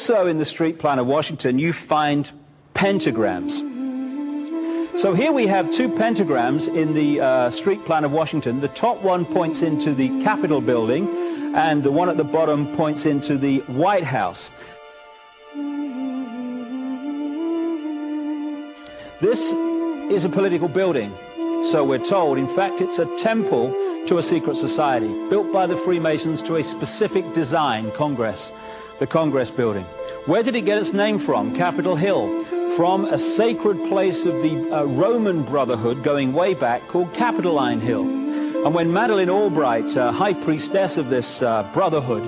Also in the street plan of Washington, you find pentagrams. So here we have two pentagrams in the street plan of Washington. The top one points into the Capitol building, and the one at the bottom points into the White House. This is a political building, so we're told. In fact, it's a temple to a secret society, built by the Freemasons to a specific design, Congress, the Congress building. Where did it get its name from? Capitol Hill, from a sacred place of the Roman Brotherhood going way back called Capitoline Hill. And when Madeleine Albright, high priestess of this brotherhood,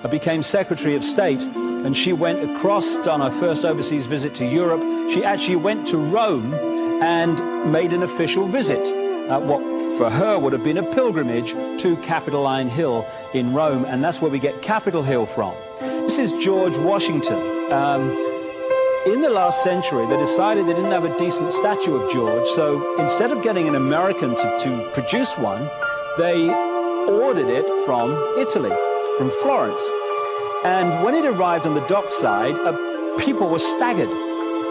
became Secretary of State, and she went across on her first overseas visit to Europe, she actually went to Rome and made an official visit, what for her would have been a pilgrimage to Capitoline Hill in Rome, and that's where we get Capitol Hill from. This is George Washington. In the last century, they decided they didn't have a decent statue of George, so instead of getting an American to produce one, they ordered it from Italy, from Florence. And when it arrived on the dockside, people were staggered,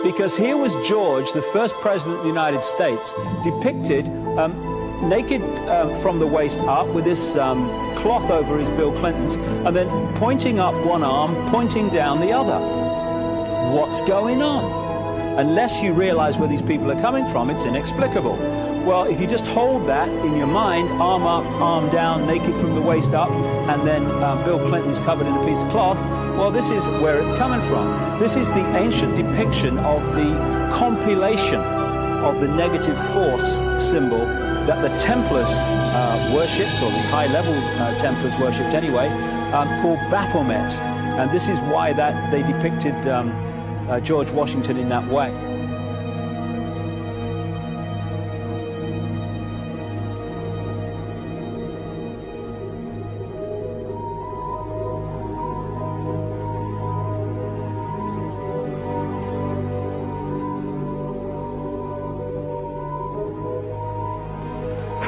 because here was George, the first president of the United States, depicted naked from the waist up with this cloth over his Bill Clinton's, and then pointing up one arm, pointing down the other. What's going on? Unless you realize where these people are coming from, it's inexplicable. Well, if you just hold that in your mind, arm up, arm down, naked from the waist up, and then Bill Clinton's covered in a piece of cloth, well, this is where it's coming from. This is the ancient depiction of the compilation of the negative force symbol that the Templars worshipped, or the high-level Templars worshipped anyway, called Baphomet. And this is why that they depicted George Washington in that way.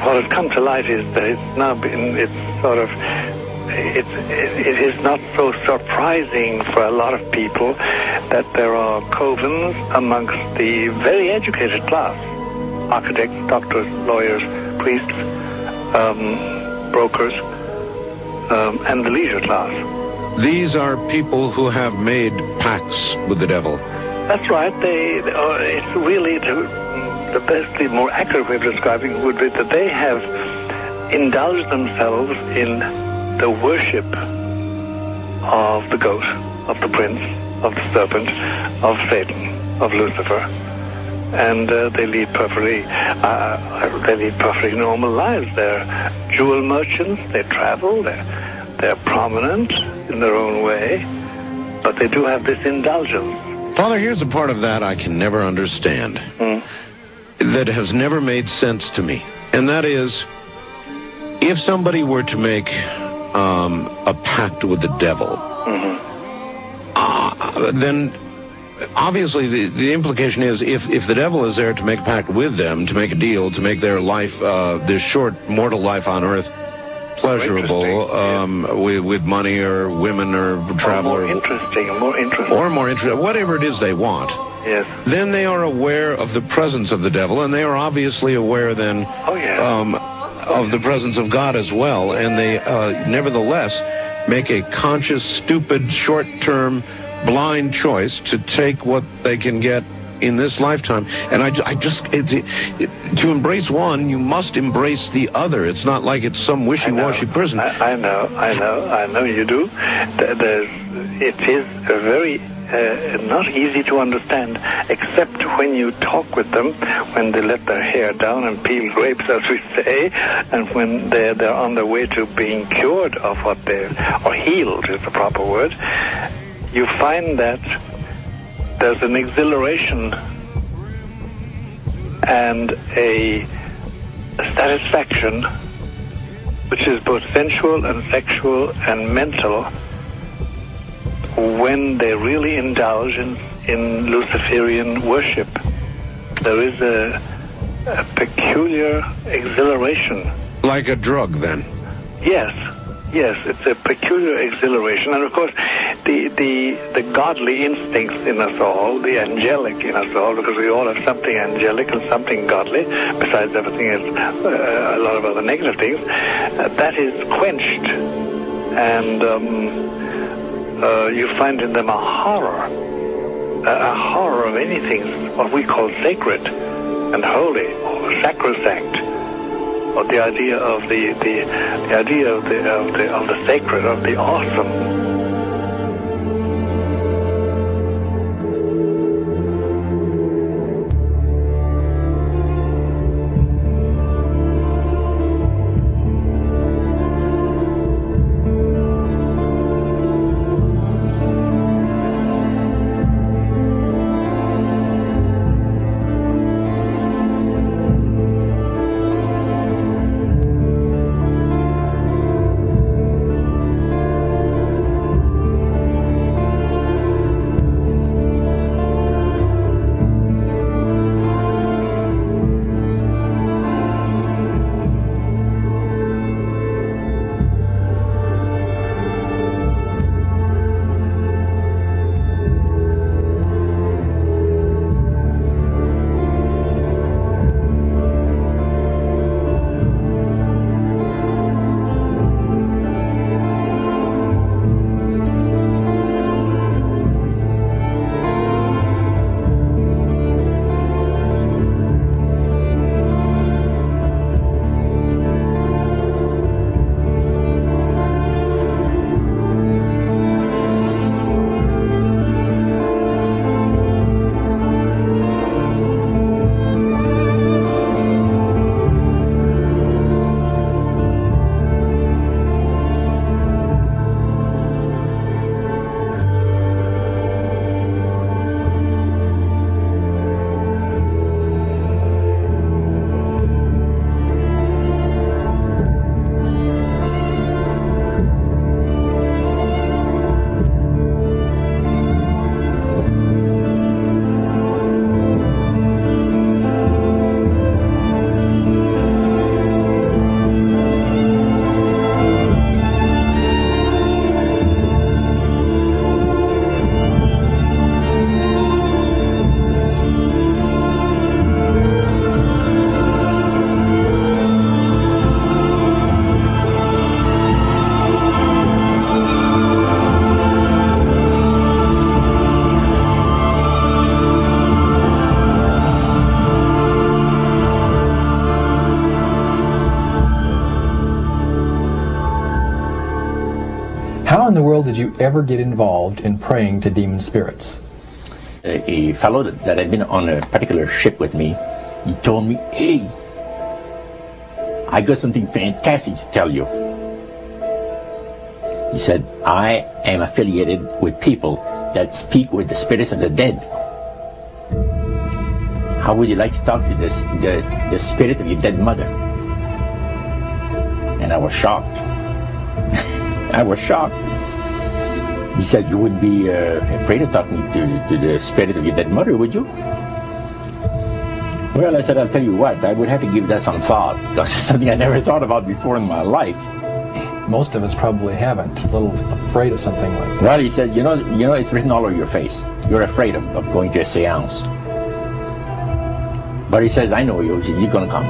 What has come to light is that it's now been, it is not so surprising for a lot of people that there are covens amongst the very educated class, architects, doctors, lawyers, priests, brokers, and the leisure class. These are people who have made pacts with the devil. That's right. It's really the best, the more accurate way of describing it would be that they have indulged themselves in the worship of the goat, of the prince, of the serpent, of Satan, of Lucifer, and they lead perfectly normal lives. They're jewel merchants. They travel. They're prominent in their own way, but they do have this indulgence. Father, here's a part of that I can never understand, that has never made sense to me, and that is, if somebody were to make a pact with the devil, then obviously the implication is if the devil is there to make a pact with them, to make a deal, to make their life, this short mortal life on earth, pleasurable, with money or women or travel, or more interesting, whatever it is they want. Yes. Then they are aware of the presence of the devil, and they are obviously aware then of the presence of God as well, and they nevertheless make a conscious, stupid, short-term, blind choice to take what they can get in this lifetime. And I just to embrace one, you must embrace the other. It's not like it's some wishy-washy person. I know you do. It is a very not easy to understand, except when you talk with them, when they let their hair down and peel grapes, as we say, and when they're on their way to being cured of what or healed is the proper word. You find that there's an exhilaration and a satisfaction which is both sensual and sexual and mental when they really indulge in Luciferian worship. There is a peculiar exhilaration. Like a drug, then? Yes, it's a peculiar exhilaration. And of course, the godly instincts in us all, the angelic in us all, because we all have something angelic and something godly, besides everything else, a lot of other negative things, that is quenched. And you find in them a horror of anything, what we call sacred and holy, or sacrosanct, or the idea of the idea of the sacred, of the awesome. How in the world did you ever get involved in praying to demon spirits? A fellow that had been on a particular ship with me, he told me, "Hey, I got something fantastic to tell you." He said, "I am affiliated with people that speak with the spirits of the dead. How would you like to talk to the spirit of your dead mother?" And I was shocked. I was shocked. He said, "You wouldn't be afraid of talking to the spirit of your dead mother, would you?" Well, I said, "I'll tell you what, I would have to give that some thought, because it's something I never thought about before in my life." Most of us probably haven't. A little afraid of something like that. Well, he says, you know, it's written all over your face. You're afraid of going to a seance. But he says, "I know you. He says, you're going to come."